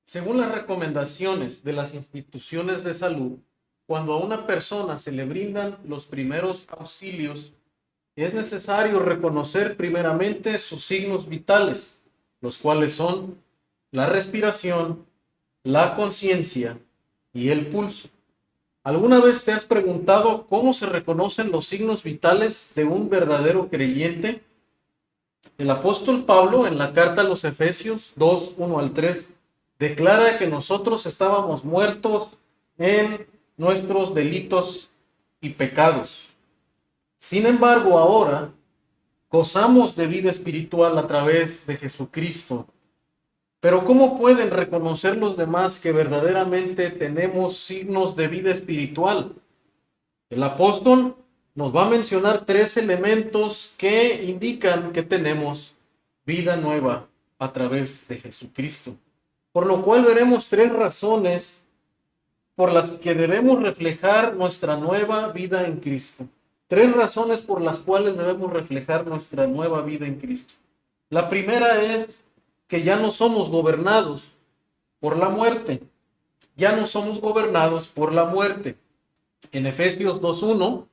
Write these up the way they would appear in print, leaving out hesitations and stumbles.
Según las recomendaciones de las instituciones de salud, cuando a una persona se le brindan los primeros auxilios, es necesario reconocer primeramente sus signos vitales, los cuales son la respiración, la conciencia y el pulso. ¿Alguna vez te has preguntado cómo se reconocen los signos vitales de un verdadero creyente? El apóstol Pablo, en la carta a los Efesios 2, 1 al 3, declara que nosotros estábamos muertos en nuestros delitos y pecados. Sin embargo, ahora gozamos de vida espiritual a través de Jesucristo. Pero ¿cómo pueden reconocer los demás que verdaderamente tenemos signos de vida espiritual? El apóstol nos va a mencionar tres elementos que indican que tenemos vida nueva a través de Jesucristo. Por lo cual veremos tres razones por las que debemos reflejar nuestra nueva vida en Cristo. Tres razones por las cuales debemos reflejar nuestra nueva vida en Cristo. La primera es que ya no somos gobernados por la muerte. Ya no somos gobernados por la muerte. En Efesios 2:1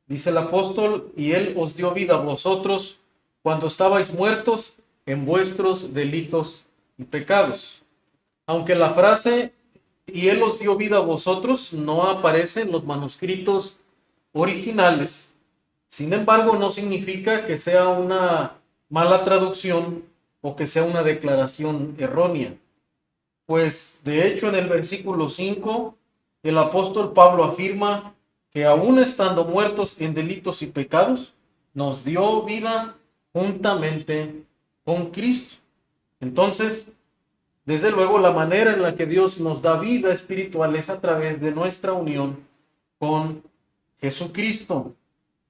dice el apóstol, y Él os dio vida a vosotros cuando estabais muertos en vuestros delitos y pecados. Aunque la frase, y Él os dio vida a vosotros, no aparece en los manuscritos originales. Sin embargo, no significa que sea una mala traducción o que sea una declaración errónea. Pues, de hecho, en el versículo 5, el apóstol Pablo afirma que aún estando muertos en delitos y pecados, nos dio vida juntamente con Cristo. Entonces, desde luego, la manera en la que Dios nos da vida espiritual es a través de nuestra unión con Jesucristo.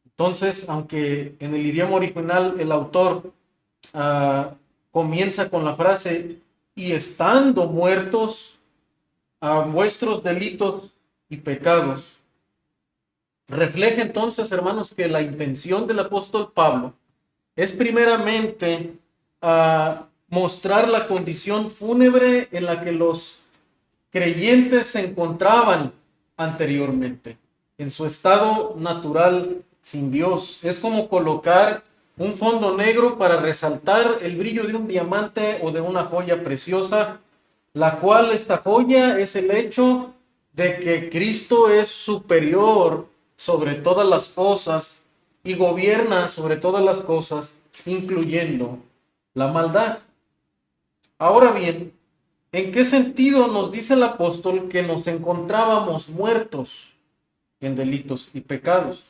Entonces, aunque en el idioma original el autor comienza con la frase, y estando muertos a vuestros delitos y pecados, refleja entonces, hermanos, que la intención del apóstol Pablo es primeramente mostrar la condición fúnebre en la que los creyentes se encontraban anteriormente, en su estado natural sin Dios. Es como colocar un fondo negro para resaltar el brillo de un diamante o de una joya preciosa, la cual esta joya es el hecho de que Cristo es superior sobre todas las cosas y gobierna sobre todas las cosas, incluyendo la maldad. Ahora bien, ¿en qué sentido nos dice el apóstol que nos encontrábamos muertos en delitos y pecados?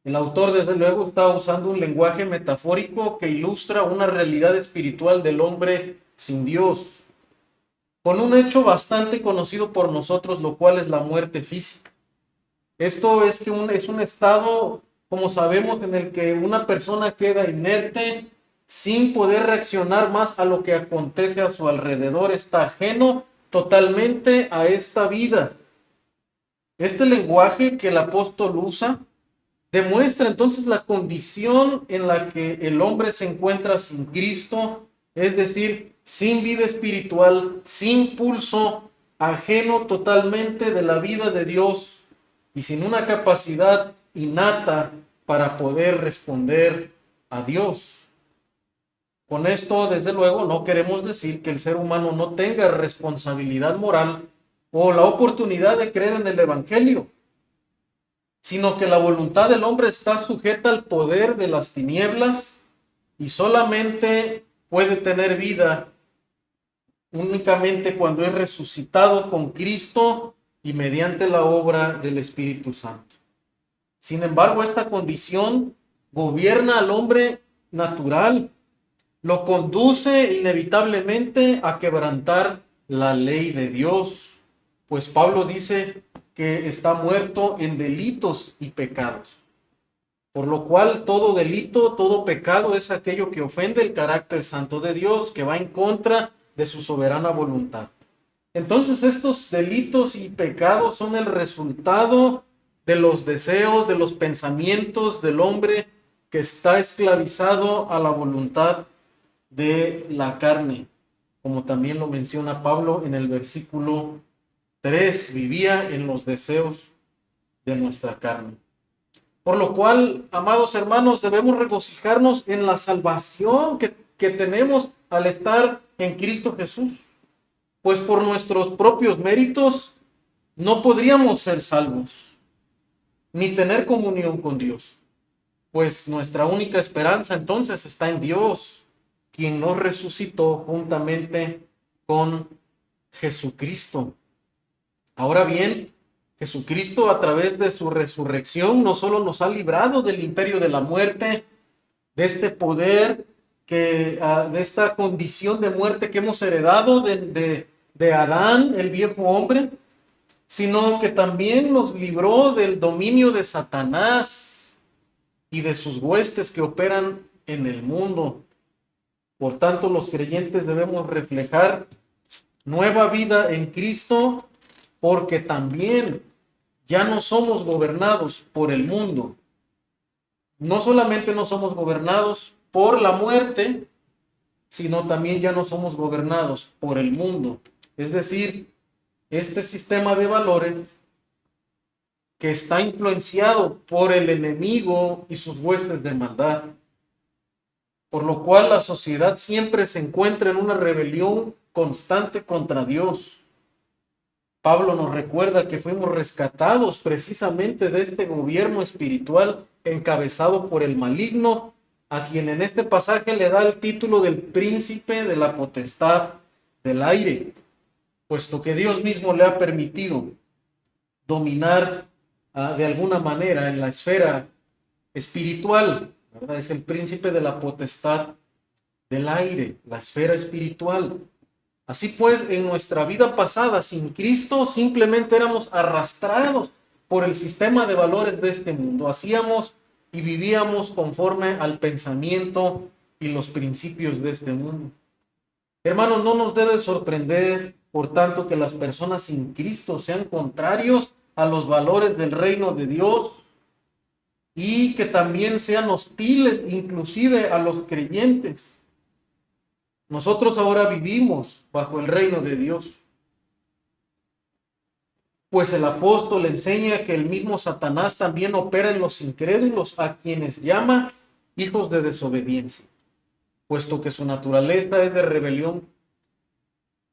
El autor, desde luego, está usando un lenguaje metafórico que ilustra una realidad espiritual del hombre sin Dios, con un hecho bastante conocido por nosotros, lo cual es la muerte física. Esto es que es un estado, como sabemos, en el que una persona queda inerte, sin poder reaccionar más a lo que acontece a su alrededor, está ajeno totalmente a esta vida. Este lenguaje que el apóstol usa demuestra entonces la condición en la que el hombre se encuentra sin Cristo, es decir, sin vida espiritual, sin pulso, ajeno totalmente de la vida de Dios y sin una capacidad innata para poder responder a Dios. Con esto, desde luego, no queremos decir que el ser humano no tenga responsabilidad moral o la oportunidad de creer en el Evangelio, sino que la voluntad del hombre está sujeta al poder de las tinieblas y solamente puede tener vida únicamente cuando es resucitado con Cristo y mediante la obra del Espíritu Santo. Sin embargo, esta condición gobierna al hombre natural, lo conduce inevitablemente a quebrantar la ley de Dios, pues Pablo dice que está muerto en delitos y pecados. Por lo cual todo delito, todo pecado es aquello que ofende el carácter santo de Dios, que va en contra de su soberana voluntad. Entonces estos delitos y pecados son el resultado de los deseos, de los pensamientos del hombre que está esclavizado a la voluntad de la carne. como también lo menciona Pablo en el versículo 3, vivía en los deseos de nuestra carne. Por lo cual, amados hermanos, debemos regocijarnos en la salvación que tenemos al estar en Cristo Jesús. Pues por nuestros propios méritos no podríamos ser salvos, ni tener comunión con Dios. Pues nuestra única esperanza entonces está en Dios, quien nos resucitó juntamente con Jesucristo. Ahora bien, Jesucristo a través de su resurrección no solo nos ha librado del imperio de la muerte, de este poder, de esta condición de muerte que hemos heredado de Adán, el viejo hombre, sino que también nos libró del dominio de Satanás y de sus huestes que operan en el mundo. Por tanto, los creyentes debemos reflejar nueva vida en Cristo, porque también ya no somos gobernados por el mundo. No solamente no somos gobernados por la muerte, sino también ya no somos gobernados por el mundo. Es decir, este sistema de valores que está influenciado por el enemigo y sus huestes de maldad, por lo cual la sociedad siempre se encuentra en una rebelión constante contra Dios. Pablo nos recuerda que fuimos rescatados precisamente de este gobierno espiritual encabezado por el maligno, a quien en este pasaje le da el título del príncipe de la potestad del aire, puesto que Dios mismo le ha permitido dominar de alguna manera en la esfera espiritual, ¿verdad? Es el príncipe de la potestad del aire, la esfera espiritual. Así pues, en nuestra vida pasada, sin Cristo, simplemente éramos arrastrados por el sistema de valores de este mundo. Hacíamos y vivíamos conforme al pensamiento y los principios de este mundo. Hermanos, no nos debe sorprender, por tanto, que las personas sin Cristo sean contrarios a los valores del reino de Dios y que también sean hostiles inclusive a los creyentes. Nosotros ahora vivimos bajo el reino de Dios, pues el apóstol enseña que el mismo Satanás también opera en los incrédulos, a quienes llama hijos de desobediencia, puesto que su naturaleza es de rebelión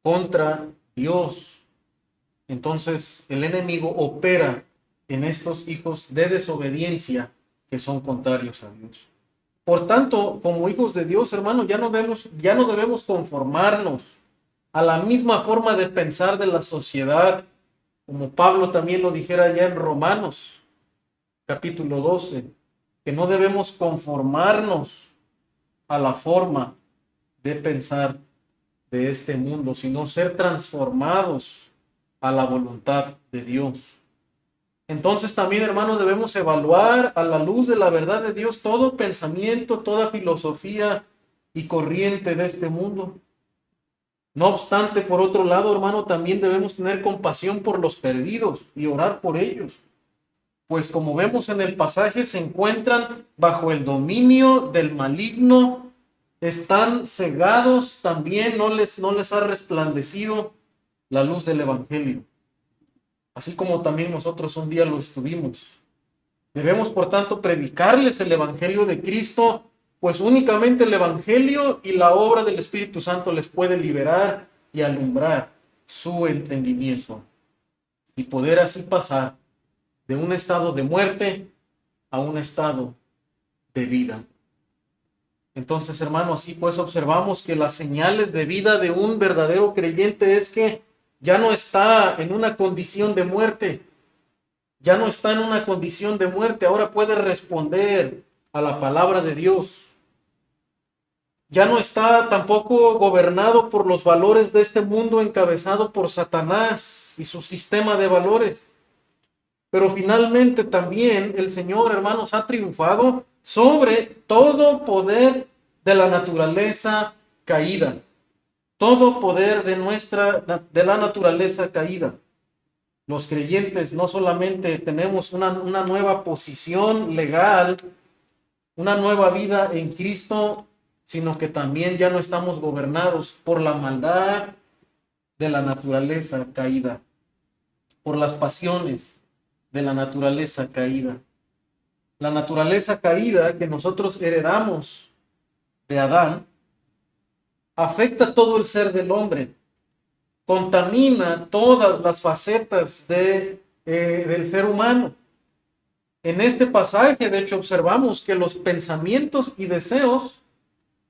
contra Dios. Entonces el enemigo opera en estos hijos de desobediencia que son contrarios a Dios. Por tanto, como hijos de Dios, hermanos, ya no debemos conformarnos a la misma forma de pensar de la sociedad, como Pablo también lo dijera ya en Romanos, capítulo 12, que no debemos conformarnos a la forma de pensar de este mundo, sino ser transformados a la voluntad de Dios. Entonces también, hermanos, debemos evaluar a la luz de la verdad de Dios todo pensamiento, toda filosofía y corriente de este mundo. No obstante, por otro lado, hermano, también debemos tener compasión por los perdidos y orar por ellos. Pues como vemos en el pasaje, se encuentran bajo el dominio del maligno, están cegados también, no les ha resplandecido la luz del evangelio. Así como también nosotros un día lo estuvimos. Debemos, por tanto, predicarles el evangelio de Cristo, pues únicamente el evangelio y la obra del Espíritu Santo les puede liberar y alumbrar su entendimiento y poder así pasar de un estado de muerte a un estado de vida. Entonces, hermano, así pues observamos que las señales de vida de un verdadero creyente es que ya no está en una condición de muerte, ahora puede responder a la palabra de Dios. Ya no está tampoco gobernado por los valores de este mundo encabezado por Satanás y su sistema de valores. Pero finalmente también el Señor, hermanos, ha triunfado sobre todo poder de la naturaleza caída. Todo poder de la naturaleza caída. Los creyentes no solamente tenemos una nueva posición legal, una nueva vida en Cristo, sino que también ya no estamos gobernados por la maldad de la naturaleza caída, por las pasiones de la naturaleza caída. La naturaleza caída que nosotros heredamos de Adán afecta todo el ser del hombre, contamina todas las facetas del ser humano. En este pasaje, de hecho, observamos que los pensamientos y deseos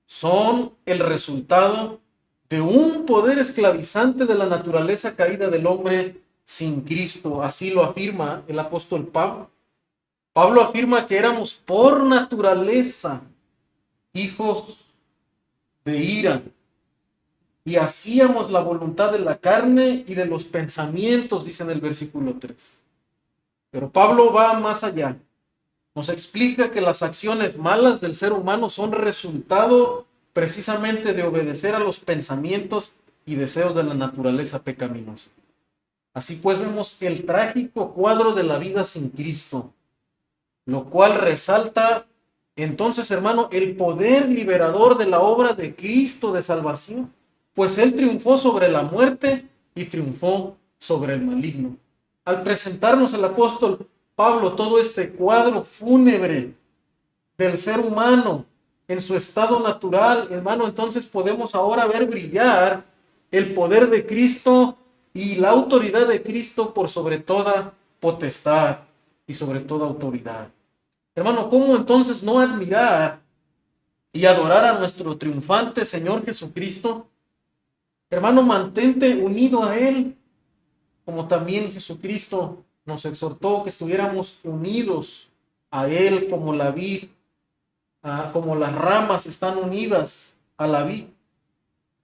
son el resultado de un poder esclavizante de la naturaleza caída del hombre sin Cristo. Así lo afirma el apóstol Pablo. Pablo afirma que éramos por naturaleza hijos de ira y hacíamos la voluntad de la carne y de los pensamientos, dice en el versículo 3. Pero Pablo va más allá. Nos explica que las acciones malas del ser humano son resultado precisamente de obedecer a los pensamientos y deseos de la naturaleza pecaminosa. Así pues vemos el trágico cuadro de la vida sin Cristo, lo cual resalta entonces, hermano, el poder liberador de la obra de Cristo de salvación, pues Él triunfó sobre la muerte y triunfó sobre el maligno. Al presentarnos el apóstol Pablo todo este cuadro fúnebre del ser humano en su estado natural, hermano, entonces podemos ahora ver brillar el poder de Cristo y la autoridad de Cristo por sobre toda potestad y sobre toda autoridad. Hermano, ¿cómo entonces no admirar y adorar a nuestro triunfante Señor Jesucristo? Hermano, mantente unido a Él, como también Jesucristo nos exhortó que estuviéramos unidos a Él como la vid, como las ramas están unidas a la vid,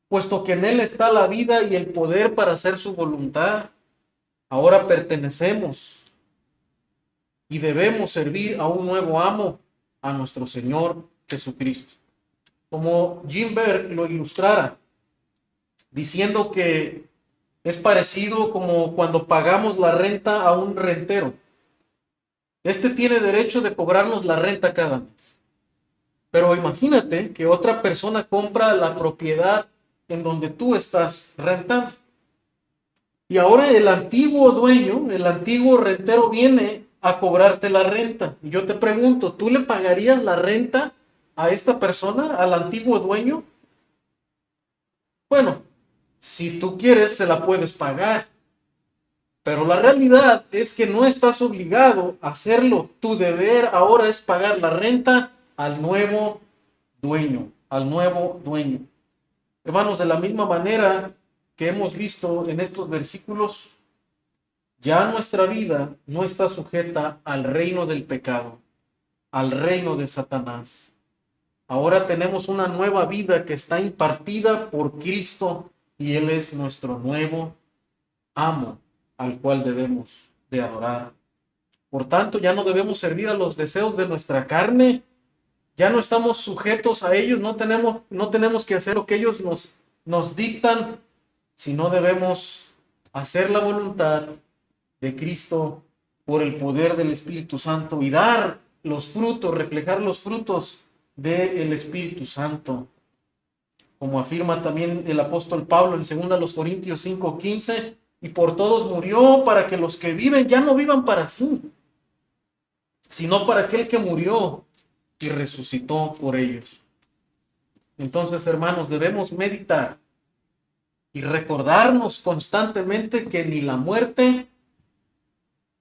puesto que en Él está la vida y el poder para hacer su voluntad. Ahora pertenecemos y debemos servir a un nuevo amo, a nuestro Señor Jesucristo. Como Jim Berg lo ilustrara, diciendo que es parecido como cuando pagamos la renta a un rentero. Este tiene derecho de cobrarnos la renta cada mes. Pero imagínate que otra persona compra la propiedad en donde tú estás rentando. Y ahora el antiguo dueño, el antiguo rentero viene a cobrarte la renta. Y yo te pregunto, ¿tú le pagarías la renta a esta persona, al antiguo dueño? Bueno, si tú quieres, se la puedes pagar. Pero la realidad es que no estás obligado a hacerlo. Tu deber ahora es pagar la renta al nuevo dueño, al nuevo dueño. Hermanos, de la misma manera que hemos visto en estos versículos, ya nuestra vida no está sujeta al reino del pecado, al reino de Satanás. Ahora tenemos una nueva vida que está impartida por Cristo y Él es nuestro nuevo amo al cual debemos de adorar. Por tanto, ya no debemos servir a los deseos de nuestra carne, ya no estamos sujetos a ellos, no tenemos que hacer lo que ellos nos dictan, sino debemos hacer la voluntad de Cristo por el poder del Espíritu Santo y dar los frutos, reflejar los frutos del Espíritu Santo. Como afirma también el apóstol Pablo en 2 Corintios 5:15, y por todos murió para que los que viven ya no vivan para sí, sino para aquel que murió y resucitó por ellos. Entonces, hermanos, debemos meditar y recordarnos constantemente que ni la muerte,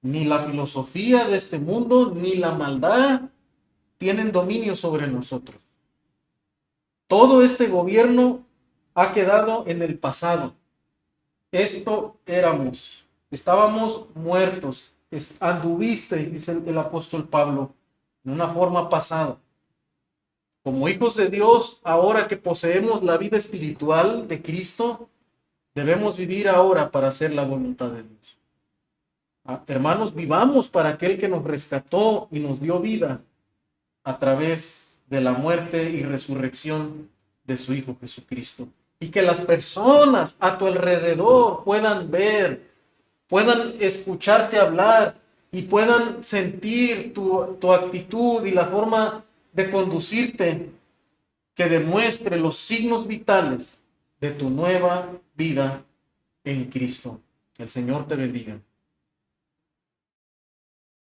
ni la filosofía de este mundo, ni la maldad tienen dominio sobre nosotros. Todo este gobierno ha quedado en el pasado. Esto éramos, estábamos muertos, anduviste, dice el apóstol Pablo, en una forma pasada. Como hijos de Dios, ahora que poseemos la vida espiritual de Cristo, debemos vivir ahora para hacer la voluntad de Dios. Hermanos, vivamos para aquel que nos rescató y nos dio vida a través de la muerte y resurrección de su Hijo Jesucristo. Y que las personas a tu alrededor puedan ver, puedan escucharte hablar y puedan sentir tu actitud y la forma de conducirte que demuestre los signos vitales de tu nueva vida en Cristo. El Señor te bendiga.